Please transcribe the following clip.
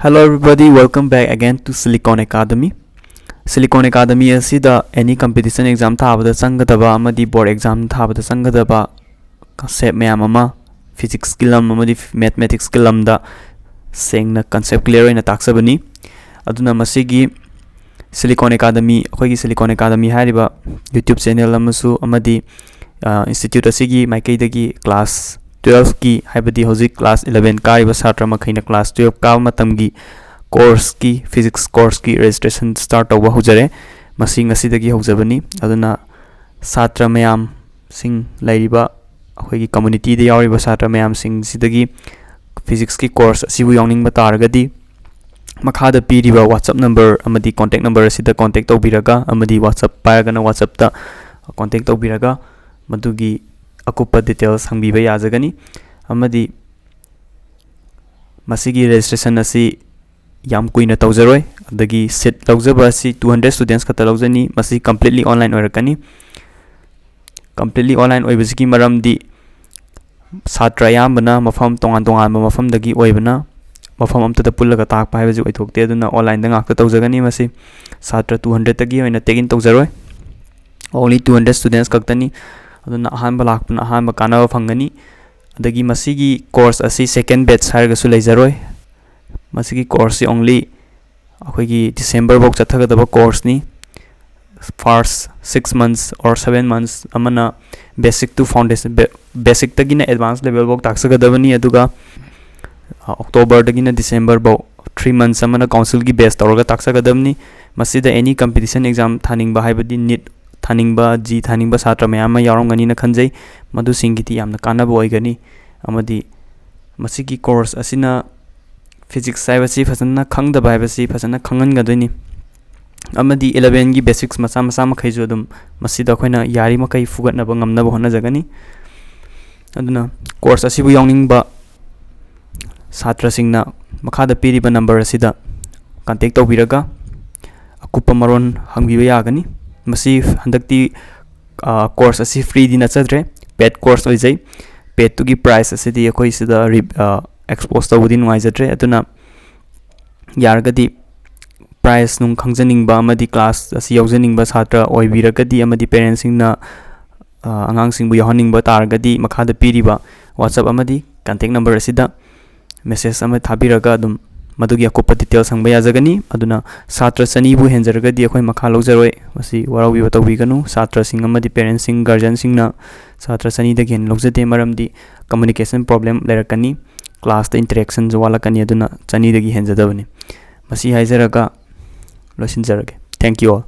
Hello everybody, welcome back again to Silicon Academy. Silicon Academy asida any competition exam thabada changadaba amadi board exam thabada changadaba concept mayam ama physics skill amadi mathematics skill amda sengna concept clear ina taksabani aduna masigi Silicon Academy akhoi Silicon Academy hariba YouTube channel amasu amadi institute asigi maikaidagi class 12 की हाइबदी होजिक class 11 कारिबा सात्र मखैना class 12 का मतमगी course की physics course की रजिस्ट्रेशन स्टार्ट तौबा हुजरे मसिंग असिदगी होजबनी अदुना सात्र मयाम सिंग लैरिबा अखोगी कम्युनिटी दे यावरिबा सात्र मयाम सिंग सिदगी फिजिक्स की कोर्स असिबु यावनिंग तारगदी मखादा पीरिबा WhatsApp नंबर अमदी कांटेक्ट नंबर असिदा कांटेक्ट तौबिरगा अमदी WhatsApp पायगना WhatsApp ता कांटेक्ट तौबिरगा मदुगी अकुपा डिटेल्स हंगबीबा याजगनी अमदी मसिगी रजिस्ट्रेशन असि याम कुइना तौजरोय अदगी सीट लौजबा असि 200 स्टूडेंट्स खता लौजनी मसि कंप्लीटली ऑनलाइन ओरकनी कंप्लीटली ऑनलाइन ओइबसिगी मरमदी छात्र यामबना मफम तोंगान तोंगान मफम दगी ओइबना मफम अमतदा पुल्लगा ताकपा हाइबजि ओइथोकते अदुना ऑनलाइन दा ngakta तौजगनी मसि छात्र 200 तगी ओइना टेगिन तौजरोय ओनली 200 स्टूडेंट्स खक्तनी अदुना अहानबा लाकपना अहानबा कानाबा फंगनी अदगी मसिगी कोर्स असि सेकंड बैच हारगसु लेजरोय मसिगी कोर्स ओनली अखोगी डिसेंबर बक चथगदबा कोर्स नि first 6 months or 7 months amana basic to foundation basic tagina advanced level bok taksagadabani aduga october tagina december bok 3 months amana council gi base tawraga taksagadabni masida any competition exam thaning ba haibadi NEET थानिंगबा ji थानिंगबा Sartre मयाम यावरंगनी न खंजै मदु सिंगिति यामना कानाबो ओइगनी अमदी मसिगी course असिना physics साइबसी फसना खंगदबा हाइबसी फसना खंगनगदोइनी अमदी 11 गी basics मसा मसा मखैजो दुम मसिदा खोइना यारी मकै फुगतनबा ngamnaba honna jagani aduna course asibu yawningba satra singna makhada piriba number asida contact tawbiraga akupa maron hangbiba yagani मसी हंदक्ति कोर्स असी फ्री दी नचद्रे पेड कोर्स ओइजै पेड तुगी प्राइस असिदी अखोइ सिदा एक्सपोज तबुदी नुवाइजद्रे अदुना यारगदी प्राइस नुं खंगजनिंगबा अमदी क्लास असी यौजनिंगबा छात्र ओइबिरगदी अमदी पेरेंट्स सिंगना अंगांग सिंगबु यहनिंगबा तारगदी मखादा पीरिबा WhatsApp अमदी कांटेक्ट नंबर असिदा मेसेज अमा थाबिरगा अदुम मदुगी अकुपा डिटेल्स हंगबा याजगनी अदुना छात्र चनीबु हेंजरगदी अखोइ मखा लौजरोय मसी वराउबी बतौबिगनु छात्र सिंग अमदी पेरेंट्स सिंग गार्जियन सिंगना छात्र चनीदा गेन लौजदे मरमदी कम्युनिकेशन प्रॉब्लम लेरकनी क्लास द इंटरेक्शन जो वालकनी अदुना चनीदगी हेंजदबनी मसी हाइजरगा लोसिनजरगे थैंक यू ऑल